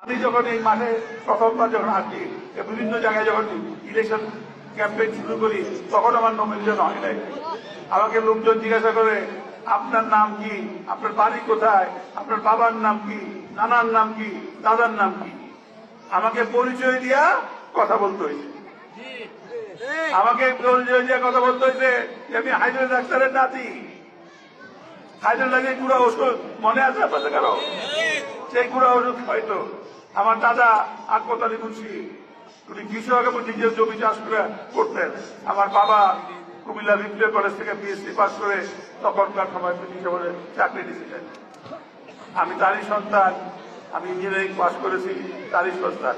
আমি যখন এই মাঠে প্রথমবার যখন আসি, বিভিন্ন জায়গায় যখন ইলেকশন ক্যাম্পেইন শুরু করি, তখন আমার নমিনেশন হয় নাই। আমাকে লোকজন জিজ্ঞাসা করে, আপনার নাম কি, আপনার বাড়ি কোথায়, আপনার বাবার নাম কি, নানার নাম কি, দাদার নাম কি। আমাকে পরিচয় দিয়া কথা বলতে হয়েছে, আমাকে পরিচয় দিয়া কথা বলতে হয়েছে যে আমি হায়দ্রাবাদ ডাক্তারের নাতি। হায়দ্রাবাদে গুঁড়া ওষুধ মনে আছে আপনাদের কারো? সেই গুঁড়া ওষুধ হয়তো আমার দাদা আকবর আলী মুন্সি, উনি কৃষক এবং নিজের জমি চাষ করে করতেন। আমার বাবা কুমিল্লা ভিক্টোরিয়া কলেজ থেকে পিএইচডি পাস করে তখনকার সময় ব্রিটিশ আমলে চাকরি দিয়েছিলেন। আমি তারই সন্তান, আমি ইঞ্জিনিয়ারিং পাস করেছি, তারই সন্তান।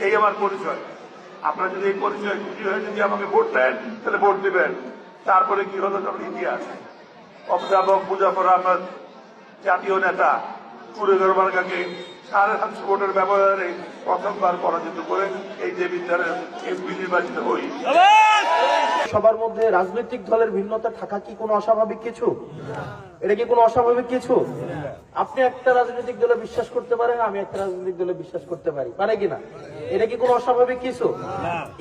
এই আমার পরিচয়। আপনারা যদি এই পরিচয় খুশি হয়ে যদি আমাকে ভোট দেন, তাহলে ভোট দিবেন। তারপরে কি হলো তখন ইতিহাস। অধ্যাপক মুজাফর আহমদ জাতীয় নেতা কুড়েঘর মার্কাকে 7.5 ভোটের ব্যবহারে প্রথমবার পরাজিত করে এই যে বিদ্যালয়ের এমপি নির্বাচিত হই। সবার মধ্যে রাজনৈতিক দলের ভিন্নতা থাকা কি কোনো অস্বাভাবিক কিছু? এটা কি কোনো অস্বাভাবিক কিছু? আপনি একটা রাজনৈতিক দলে বিশ্বাস করতে পারেন, আমি একটা রাজনৈতিক দলে বিশ্বাস করতে পারি, পারে কিনা? এটা কি কোনো অস্বাভাবিক কিছু?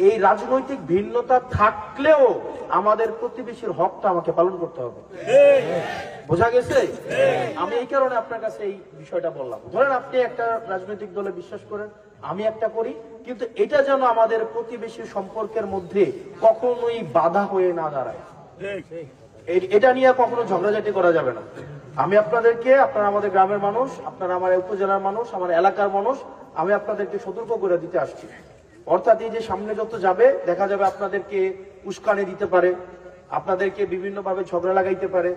এই রাজনৈতিক ভিন্নতা থাকলেও আমাদের প্রতিবেশীর হকটা আমাকে পালন করতে হবে। বোঝা গেছে? আমি এই কারণে আপনার কাছে এই বিষয়টা বললাম। ধরেন আপনি একটা রাজনৈতিক দলে বিশ্বাস করেন, আমি একটা করি, কিন্তু এটা যেন আমাদের প্রতিবেশী সম্পর্কের মধ্যে কখনোই বাধা হয়ে না দাঁড়ায়। এটা নিয়ে কখনো ঝগড়াঝাটি করা যাবে না। আমি আপনাদেরকে, আপনারা আমাদের গ্রামের মানুষ, আপনারা আমার উপজেলার মানুষ, আমার এলাকার মানুষ, আমি আপনাদেরকে সতর্ক করে দিতে আসছি। অর্থাৎ এই যে সামনে যত যাবে, দেখা যাবে আপনাদেরকে উস্কানি দিতে পারে, আপনাদেরকে বিভিন্ন ভাবে ঝগড়া লাগাইতে পারে।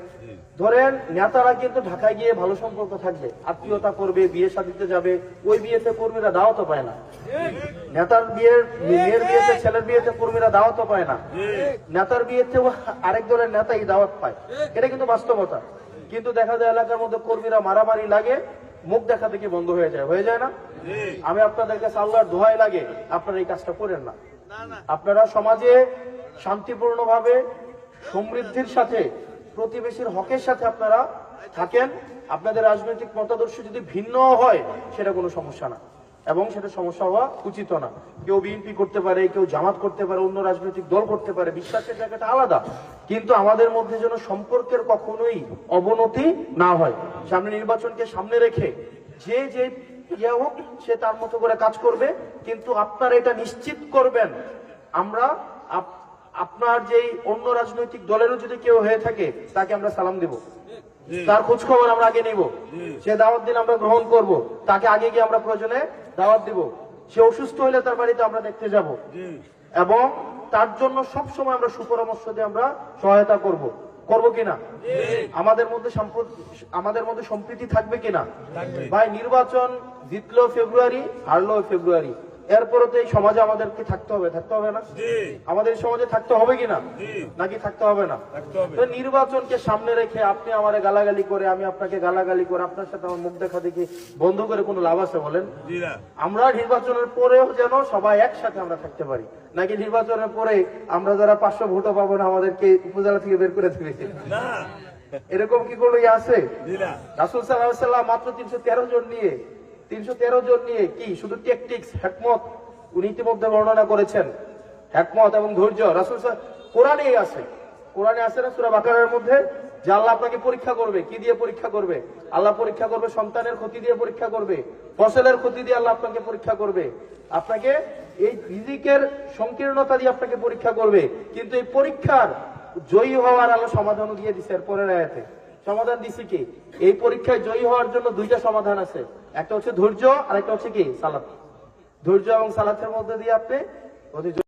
ধরেন নেতারা কিন্তু ঢাকায় গিয়ে ভালো সম্পর্ক থাকবে, আত্মীয়তা করবে, বিয়ে শাদীতে যাবে, ওই বিয়েতে কর্মীরা দাওয়াতও পায় না। নেতার বিয়ের মেয়ের বিয়েতে, ছেলের বিয়েতে কর্মীরা দাওয়াতও পায় না। নেতার বিয়েতেও আরেক দলের নেতাই দাওয়াত পায়। এটা কিন্তু বাস্তবতা। কিন্তু দেখা যায় এলাকার মধ্যে কর্মীরা মারামারি লাগে, মুখ দেখা দেখি বন্ধ হয়ে যায় না? আমি আপনাদের কাছে আল্লাহর দোহাই লাগে, আপনারা এই কাজটা করেন না। আপনারা সমাজে শান্তিপূর্ণভাবে সমৃদ্ধির সাথে প্রতিবেশীর হকের সাথে আপনারা থাকেন। আপনাদের রাজনৈতিক মতাদর্শ যদি ভিন্ন হয়, সেটা কোনো সমস্যা না, এবং সেটা সমস্যা হওয়া উচিত না। কেউ বিএনপি করতে পারে, কেউ জামাত করতে পারে, অন্য রাজনৈতিক দল করতে পারে, বিশ্বাসের জায়গাটা আলাদা। কিন্তু আমাদের মধ্যে যেন সম্পর্কের কখনোই অবনতি না হয়। সামনে নির্বাচনকে সামনে রেখে যে যে ইয়ে হোক, সে তার মতো করে কাজ করবে, কিন্তু আপনারা এটা নিশ্চিত করবেন, আমরা আপনার যেই অন্য রাজনৈতিক দলেরও যদি কেউ হয়ে থাকে, তাকে আমরা সালাম দেব, তার খোঁজ খবর আমরা আগে নিব, সে দাওয়াত দিন আমরা গ্রহণ করব, তাকে আগে গিয়ে আমরা প্রয়োজনে দাওয়াত দিব, সে অসুস্থ হলে তার বাড়িতে আমরা দেখতে যাব, এবং তার জন্য সব সময় আমরা সুপরামর্শ দিয়ে আমরা সহায়তা করব কিনা? আমাদের মধ্যে সম্প্রীতি থাকবে কিনা? ভাই, নির্বাচন জিতলো ফেব্রুয়ারি, হারলো ফেব্রুয়ারি, এরপরে তো এই সমাজে আমাদেরকে থাকতে হবে না? আমাদের সমাজে থাকতে হবে কিনা, নাকি থাকতে হবে না? তো নির্বাচনকে সামনে রেখে আপনি আমারে গালাগালি করে, আমি আপনাকে গালাগালি করে, আপনার সাথে আমার মুখ দেখা দেখি বন্ধ করে কোনো লাভ আছে বলেন? আমরা নির্বাচনের পরেও যেন সবাই একসাথে আমরা থাকতে পারি, নাকি নির্বাচনের পরে আমরা যারা 500 ভোটও পাবো না, আমাদেরকে উপজেলা থেকে বের করে দেবে? এরকম কি কোনো আছে? রাসূল সাল্লাল্লাহু আলাইহি ওয়াসাল্লাম মাত্র 313 জন নিয়ে কি শুধু টেকটিক্স, হিকমত উনি ইতিমধ্যে বর্ণনা করেছেন। হিকমত এবং ধৈর্য রাসূল কোরআনে আছে না? সূরা বাকারার মধ্যে যে আল্লাহ আপনাকে পরীক্ষা করবে। কি দিয়ে পরীক্ষা করবে? আল্লাহ পরীক্ষা করবে সন্তানের ক্ষতি দিয়ে পরীক্ষা করবে, ফসলের ক্ষতি দিয়ে আল্লাহ আপনাকে পরীক্ষা করবে, আপনাকে এই রিজিকের সংকীর্ণতা দিয়ে আপনাকে পরীক্ষা করবে। কিন্তু এই পরীক্ষার জয়ী হওয়ার আল্লাহ সমাধানও দিয়ে দিচ্ছে। এরপরের আয়াতে সমাধান দিছি কি? এই পরীক্ষায় জয়ী হওয়ার জন্য 2টা সমাধান আছে, একটা হচ্ছে ধৈর্য, আর একটা হচ্ছে কি সালাত। ধৈর্য এবং সালাতের মধ্যে দিয়ে আপনি